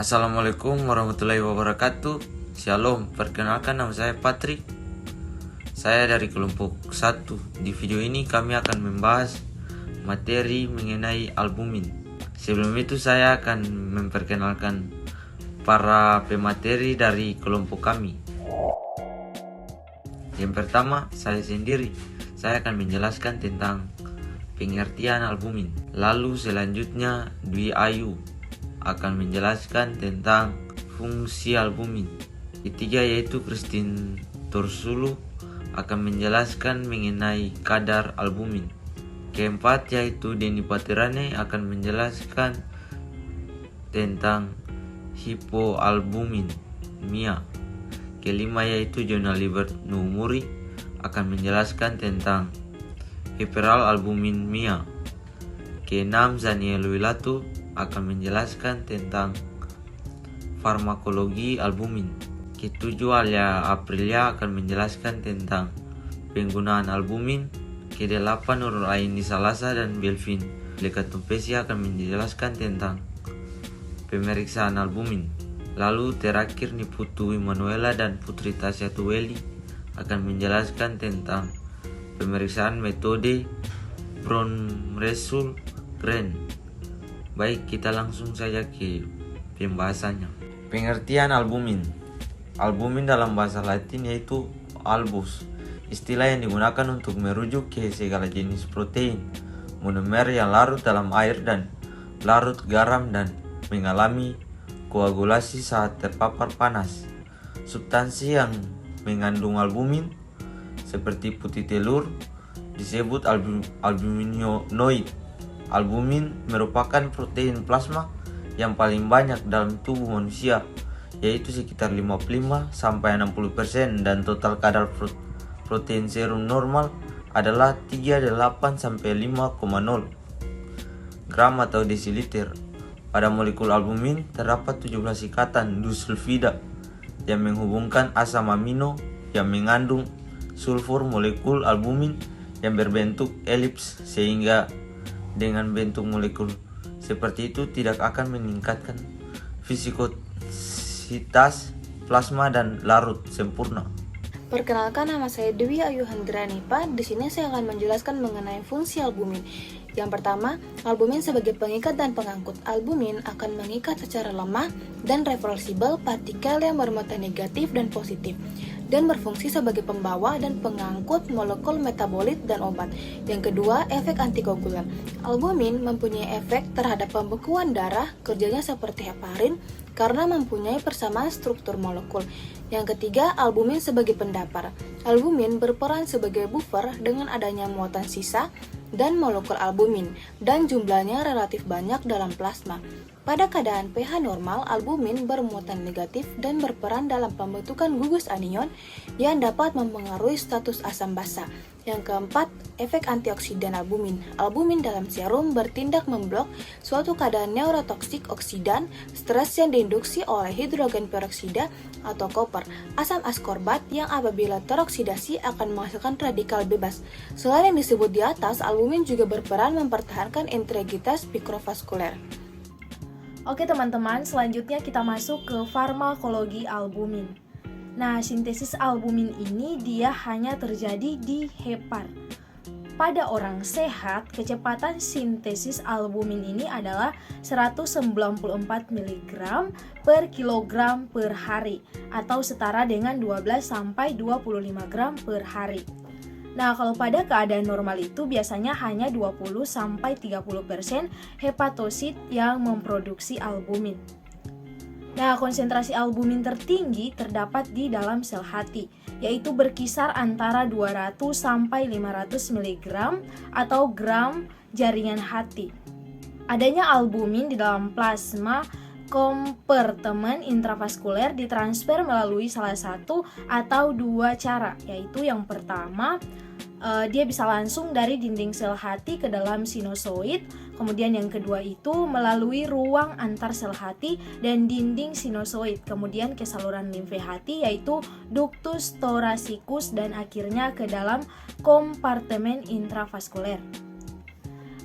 Assalamualaikum warahmatullahi wabarakatuh. Shalom, perkenalkan nama saya Patrick. Saya dari kelompok 1. Di video ini kami akan membahas materi mengenai albumin. Sebelum itu saya akan memperkenalkan para pemateri dari kelompok kami. Yang pertama, saya sendiri. Saya akan menjelaskan tentang pengertian albumin. Lalu selanjutnya Dwi Ayu akan menjelaskan tentang fungsi albumin. Ketiga yaitu Christine Torsulu akan menjelaskan mengenai kadar albumin. Keempat yaitu Denny Patirane akan menjelaskan tentang hipoalbuminemia. Kelima yaitu Jonah Libert Numuri akan menjelaskan tentang hiperalbuminemia. Keenam Zaniel Wilatu akan menjelaskan tentang farmakologi albumin. Ketujuh Alia Aprilia akan menjelaskan tentang penggunaan albumin. Kedelapan Nurul Aini Salasa dan Belvin Lekatumpesi akan menjelaskan tentang pemeriksaan albumin. Lalu terakhir Niputu Emanuela dan Putri Tasya Tuweli akan menjelaskan tentang pemeriksaan metode Brown-Russell-Green. Baik, kita langsung saja ke pembahasannya. Pengertian albumin. Albumin dalam bahasa Latin yaitu albus, istilah yang digunakan untuk merujuk ke segala jenis protein monomer yang larut dalam air dan larut garam dan mengalami koagulasi saat terpapar panas. Substansi yang mengandung albumin seperti putih telur disebut albuminoid. Albumin merupakan protein plasma yang paling banyak dalam tubuh manusia, yaitu sekitar 55-60%, dan total kadar protein serum normal adalah 38-5,0 gram atau desiliter. Pada molekul albumin terdapat 17 ikatan disulfida yang menghubungkan asam amino yang mengandung sulfur. Molekul albumin yang berbentuk elips, sehingga dengan bentuk molekul seperti itu tidak akan meningkatkan viskositas plasma dan larut sempurna. Perkenalkan, nama saya Dewi Ayu Handgranipa. Di sini saya akan menjelaskan mengenai fungsi albumin. Yang pertama, albumin sebagai pengikat dan pengangkut. Albumin akan mengikat secara lemah dan reversibel partikel yang bermuatan negatif dan positif, dan berfungsi sebagai pembawa dan pengangkut molekul metabolit dan obat. Yang kedua, efek antikoagulan. Albumin mempunyai efek terhadap pembekuan darah, kerjanya seperti heparin karena mempunyai persamaan struktur molekul. Yang ketiga, albumin sebagai pendapar. Albumin berperan sebagai buffer dengan adanya muatan sisa dan molekul albumin, dan jumlahnya relatif banyak dalam plasma. Pada keadaan pH normal, albumin bermuatan negatif dan berperan dalam pembentukan gugus anion yang dapat mempengaruhi status asam basa. Yang keempat, efek antioksidan albumin. Albumin dalam serum bertindak memblok suatu keadaan neurotoksik oksidan stres yang diinduksi oleh hidrogen peroksida atau koper, asam askorbat yang apabila teroksidasi akan menghasilkan radikal bebas. Selain yang disebut di atas, albumin juga berperan mempertahankan integritas mikrovaskuler. Oke teman-teman, selanjutnya kita masuk ke farmakologi albumin. Nah, sintesis albumin ini dia hanya terjadi di hepar. Pada orang sehat, kecepatan sintesis albumin ini adalah 194 mg per kilogram per hari, atau setara dengan 12-25 gram per hari. Nah, kalau pada keadaan normal itu biasanya hanya 20-30% hepatosit yang memproduksi albumin. Nah, konsentrasi albumin tertinggi terdapat di dalam sel hati, yaitu berkisar antara 200-500 mg atau gram jaringan hati. Adanya albumin di dalam plasma kompartemen intravaskuler ditransfer melalui salah satu atau dua cara, yaitu yang pertama, dia bisa langsung dari dinding sel hati ke dalam sinusoid. Kemudian yang kedua itu melalui ruang antar sel hati dan dinding sinusoid, kemudian ke saluran limfe hati yaitu ductus thoracicus, dan akhirnya ke dalam kompartemen intravaskuler.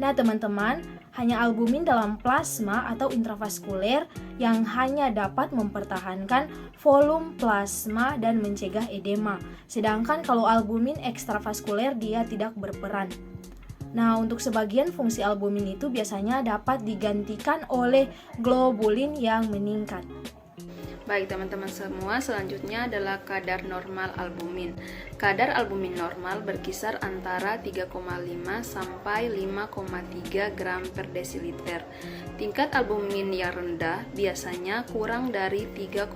Nah teman-teman, hanya albumin dalam plasma atau intravaskuler yang hanya dapat mempertahankan volume plasma dan mencegah edema. Sedangkan kalau albumin ekstravaskuler dia tidak berperan. Nah, untuk sebagian fungsi albumin itu biasanya dapat digantikan oleh globulin yang meningkat. Baik teman-teman semua, selanjutnya adalah kadar normal albumin. Kadar albumin normal berkisar antara 3,5 sampai 5,3 gram per desiliter. Tingkat albumin yang rendah biasanya kurang dari 3,5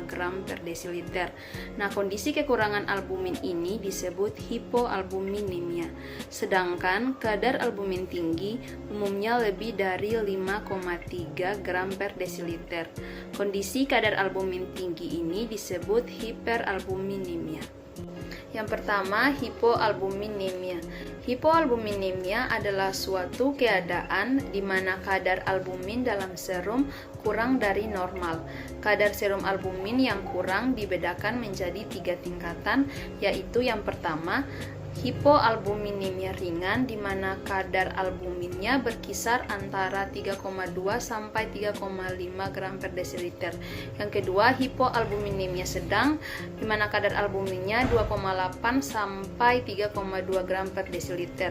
gram per desiliter. Nah, kondisi kekurangan albumin ini disebut hipoalbuminemia. Sedangkan kadar albumin tinggi umumnya lebih dari 5,3 gram per desiliter. Kondisi kadar albumin tinggi ini disebut hiperalbuminemia. Yang pertama, hipoalbuminemia. Hipoalbuminemia adalah suatu keadaan di mana kadar albumin dalam serum kurang dari normal. Kadar serum albumin yang kurang dibedakan menjadi 3 tingkatan, yaitu yang pertama, hipoalbuminemia ringan di mana kadar albuminnya berkisar antara 3,2 sampai 3,5 gram per desiliter. Yang kedua, hipoalbuminemia sedang di mana kadar albuminnya 2,8 sampai 3,2 gram per desiliter.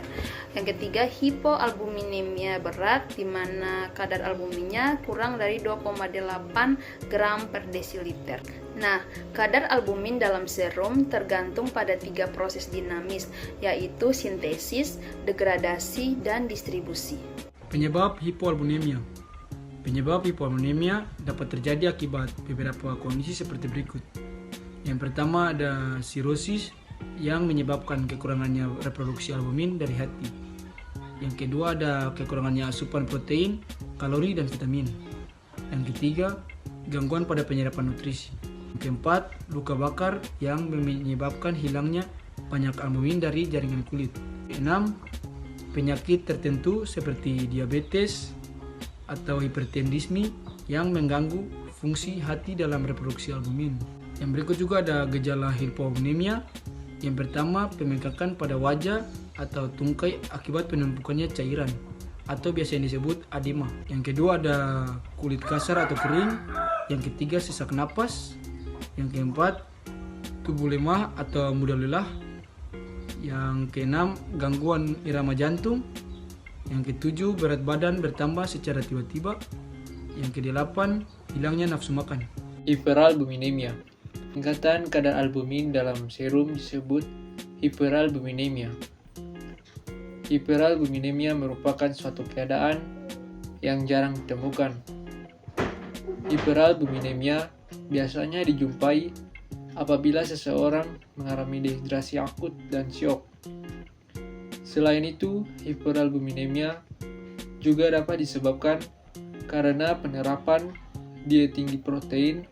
Yang ketiga, hipoalbuminemia berat di mana kadar albuminnya kurang dari 2,8 gram per desiliter. Nah, kadar albumin dalam serum tergantung pada 3 proses dinamis, yaitu sintesis, degradasi, dan distribusi. Penyebab hipoalbuminemia. Penyebab hipoalbuminemia dapat terjadi akibat beberapa kondisi seperti berikut. Yang pertama ada sirosis yang menyebabkan kekurangannya reproduksi albumin dari hati. Yang kedua ada kekurangannya asupan protein, kalori, dan vitamin. Yang ketiga, gangguan pada penyerapan nutrisi. Yang keempat, luka bakar yang menyebabkan hilangnya banyak albumin dari jaringan kulit. 6. Penyakit tertentu seperti diabetes atau hipertensisme yang mengganggu fungsi hati dalam reproduksi albumin. Yang berikut juga ada gejala hipoalbuminemia. Yang pertama, pembengkakan pada wajah atau tungkai akibat penumpukannya cairan atau biasa disebut edema. Yang kedua ada kulit kasar atau kering. Yang ketiga, sesak napas. Yang keempat, tubuh lemah atau mudah lelah. Yang keenam, gangguan irama jantung. Yang ketujuh, berat badan bertambah secara tiba-tiba. Yang kedelapan, hilangnya nafsu makan. Hiperalbuminemia. Peningkatan kadar albumin dalam serum disebut hiperalbuminemia. Hiperalbuminemia merupakan suatu keadaan yang jarang ditemukan. Hiperalbuminemia biasanya dijumpai apabila seseorang mengalami dehidrasi akut dan syok. Selain itu, hiperalbuminemia juga dapat disebabkan karena penerapan diet tinggi protein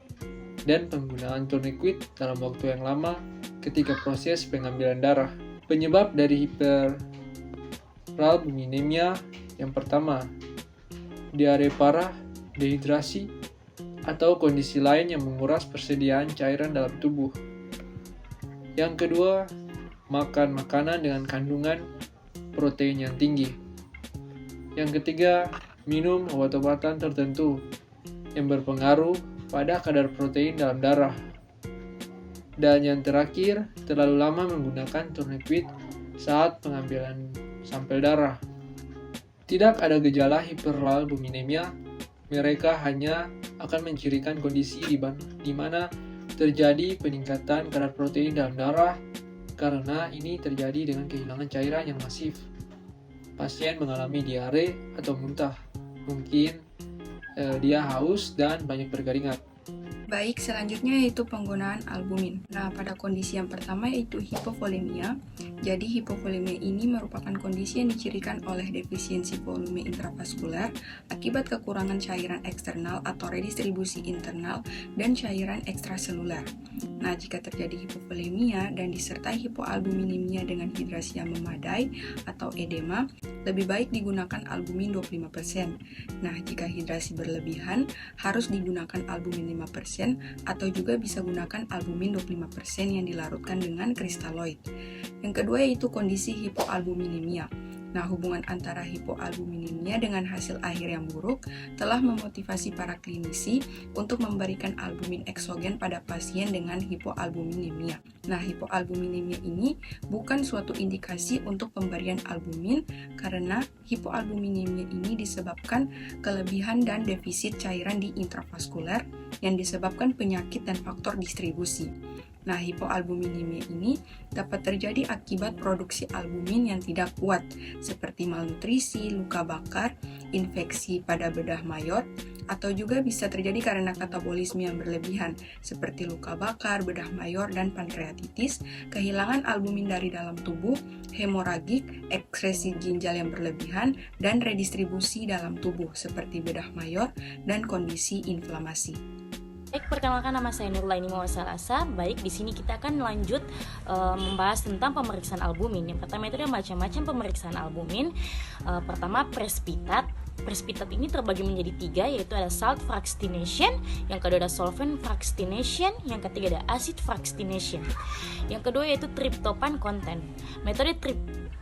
dan penggunaan tourniquet dalam waktu yang lama ketika proses pengambilan darah. Penyebab dari hiperalbuminemia yang pertama, diare parah, dehidrasi, atau kondisi lain yang menguras persediaan cairan dalam tubuh. Yang kedua, makan makanan dengan kandungan protein yang tinggi. Yang ketiga, minum obat-obatan tertentu yang berpengaruh pada kadar protein dalam darah. Dan yang terakhir, terlalu lama menggunakan tourniquet saat pengambilan sampel darah. Tidak ada gejala hiperalbuminemia, mereka hanya akan mencirikan kondisi di mana terjadi peningkatan kadar protein dalam darah karena ini terjadi dengan kehilangan cairan yang masif. Pasien mengalami diare atau muntah, mungkin dia haus dan banyak berkeringat. Baik, selanjutnya yaitu penggunaan albumin. Nah, pada kondisi yang pertama yaitu hipovolemia. Jadi, hipovolemia ini merupakan kondisi yang dicirikan oleh defisiensi volume intravaskuler akibat kekurangan cairan eksternal atau redistribusi internal dan cairan ekstraseluler. Nah, jika terjadi hipovolemia dan disertai hipoalbuminemia dengan hidrasi yang memadai atau edema, lebih baik digunakan albumin 25%. Nah, jika hidrasi berlebihan, harus digunakan albumin 5% atau juga bisa gunakan albumin 25% yang dilarutkan dengan kristaloid. Yang kedua yaitu kondisi hipoalbuminemia. Nah, hubungan antara hipoalbuminemia dengan hasil akhir yang buruk telah memotivasi para klinisi untuk memberikan albumin eksogen pada pasien dengan hipoalbuminemia. Nah, hipoalbuminemia ini bukan suatu indikasi untuk pemberian albumin karena hipoalbuminemia ini disebabkan kelebihan dan defisit cairan di intravaskuler yang disebabkan penyakit dan faktor distribusi. Nah, hipoalbuminemia ini dapat terjadi akibat produksi albumin yang tidak kuat, seperti malnutrisi, luka bakar, infeksi pada bedah mayot, atau juga bisa terjadi karena katabolisme yang berlebihan, seperti luka bakar, bedah mayor, dan pankreatitis, kehilangan albumin dari dalam tubuh, hemoragik, ekskresi ginjal yang berlebihan, dan redistribusi dalam tubuh, seperti bedah mayor, dan kondisi inflamasi. Baik, perkenalkan nama saya Nurlaini Mawasalasa. Baik, di sini kita akan lanjut membahas tentang pemeriksaan albumin. Yang pertama itu ada macam-macam pemeriksaan albumin. Pertama, Presbytat. Presbytat ini terbagi menjadi 3, yaitu ada salt fractionation, yang kedua ada solvent fractionation, yang ketiga ada acid fractionation. Yang kedua yaitu tryptophan content. Metode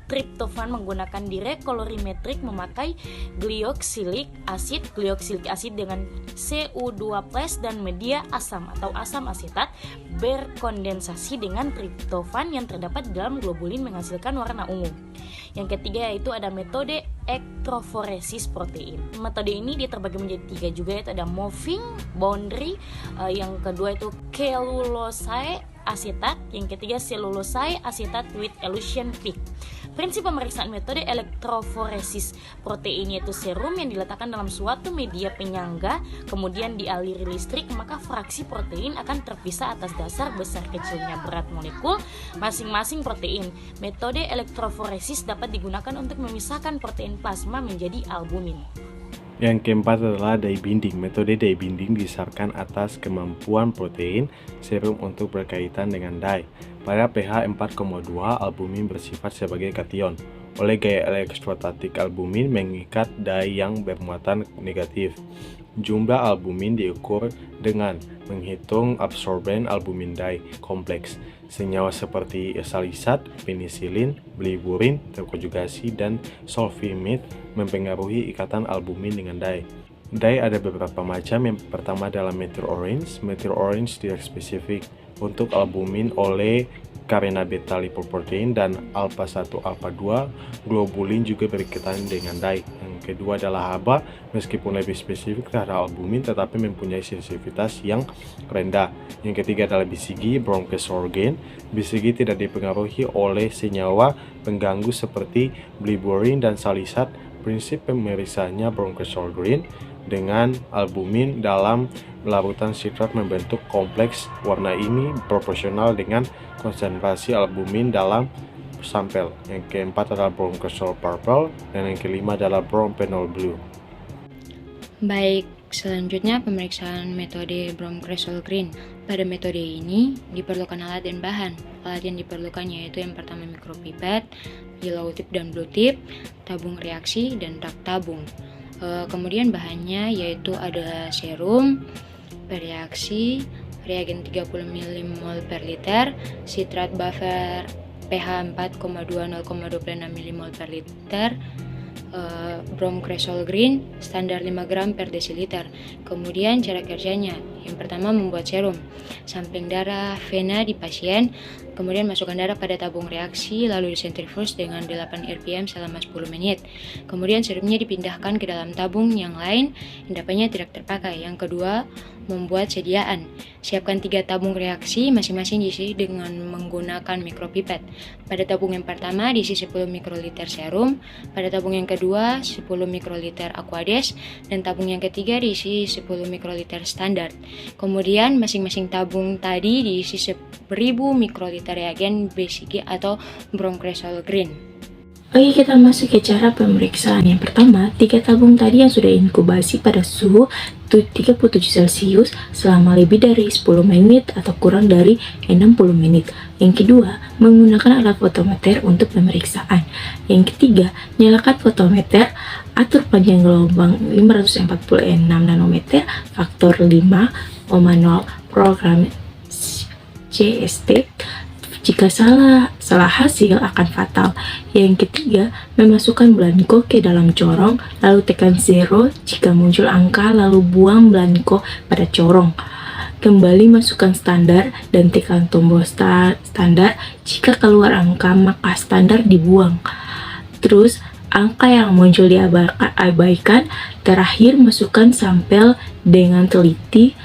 tryptophan menggunakan direct colorimetric memakai glyoxylic acid dengan Cu2+ dan media asam atau asam asetat berkondensasi dengan tryptophan yang terdapat di dalam globulin menghasilkan warna ungu. Yang ketiga yaitu ada metode elektroforesis protein. Metode ini dia terbagi menjadi 3 juga, yaitu ada moving boundary, yang kedua itu kelulosai asetat, yang ketiga selulosai asetat with elution peak. Prinsip pemeriksaan metode elektroforesis protein yaitu serum yang diletakkan dalam suatu media penyangga kemudian dialiri listrik, maka fraksi protein akan terpisah atas dasar besar kecilnya berat molekul masing-masing protein. Metode elektroforesis dapat digunakan untuk memisahkan protein plasma menjadi albumin. Yang keempat adalah dye binding. Metode dye binding didasarkan atas kemampuan protein serum untuk berkaitan dengan dye. Pada pH 4,2, albumin bersifat sebagai kation. Oleh gaya elektrostatik albumin mengikat dye yang bermuatan negatif. Jumlah albumin diukur dengan menghitung absorben albumin dye kompleks. Senyawa seperti salisat, penisilin, bliburin, terkonjugasi, dan sulfimid mempengaruhi ikatan albumin dengan dye. Dye ada beberapa macam. Yang pertama adalah methyl orange. Methyl orange tidak spesifik untuk albumin oleh karena beta lipoprotein dan alpha 1 alpha 2 globulin juga berikatan dengan dye. Yang kedua adalah haba, meskipun lebih spesifik terhadap albumin tetapi mempunyai sensitivitas yang rendah. Yang ketiga adalah BCG, bronchosorgen. BCG tidak dipengaruhi oleh senyawa pengganggu seperti bliburin dan salisat. Prinsip pemeriksaannya bronchosorgen dengan albumin dalam larutan sitrat membentuk kompleks. Warna ini proporsional dengan konsentrasi albumin dalam sampel. Yang keempat adalah bronchosol purple dan yang kelima adalah bronphenol blue. Baik, selanjutnya pemeriksaan metode bronchosol green. Pada metode ini diperlukan alat dan bahan. Alat yang diperlukan yaitu yang pertama mikropipet, yellow tip dan blue tip, tabung reaksi dan rak tabung. Kemudian bahannya yaitu ada serum, bereaksi, reagen 30 mmol per liter, sitrat buffer pH 4,2 0,26 mmol per liter, bronchosol green standar 5 gram per desiliter. Kemudian cara kerjanya, yang pertama membuat serum, sampling darah vena di pasien, kemudian masukkan darah pada tabung reaksi lalu disentrifuge dengan 8 rpm selama 10 menit. Kemudian serumnya dipindahkan ke dalam tabung yang lain yang dapatnya tidak terpakai. Yang kedua, membuat sediaan. Siapkan 3 tabung reaksi masing-masing diisi dengan menggunakan mikropipet. Pada tabung yang pertama diisi 10 mikroliter serum, pada tabung yang kedua 10 mikroliter aquades, dan tabung yang ketiga diisi 10 mikroliter standar. Kemudian masing-masing tabung tadi diisi 1000 mikroliter reagen BCG atau bronchosol green. Oke, kita masuk ke cara pemeriksaan. Yang pertama, 3 tabung tadi yang sudah inkubasi pada suhu 37 Celcius selama lebih dari 10 menit atau kurang dari 60 menit. Yang kedua, menggunakan alat fotometer untuk pemeriksaan. Yang ketiga, nyalakan fotometer, atur panjang gelombang 546 nanometer, faktor 5,0 program CST. Jika Jika salah hasil akan fatal. Yang ketiga, memasukkan blanko ke dalam corong, lalu tekan 0 jika muncul angka, lalu buang blanko pada corong. Kembali masukkan standar dan tekan tombol standar. Jika keluar angka, maka standar dibuang. Terus, angka yang muncul diabaikan. Terakhir, masukkan sampel dengan teliti,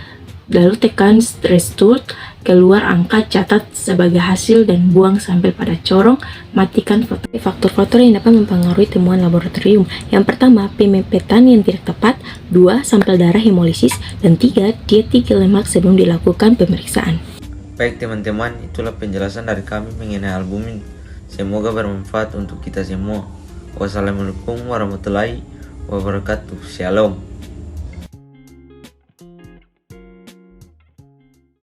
lalu tekan restart. Keluar angka, catat sebagai hasil dan buang sampel pada corong. Matikan faktor-faktor yang dapat mempengaruhi temuan laboratorium. Yang pertama, pemepetan yang tidak tepat. 2. Sampel darah hemolisis. Dan 3. Diet tinggi lemak sebelum dilakukan pemeriksaan. Baik teman-teman, itulah penjelasan dari kami mengenai albumin. Semoga bermanfaat untuk kita semua. Wassalamualaikum warahmatullahi wabarakatuh. Shalom.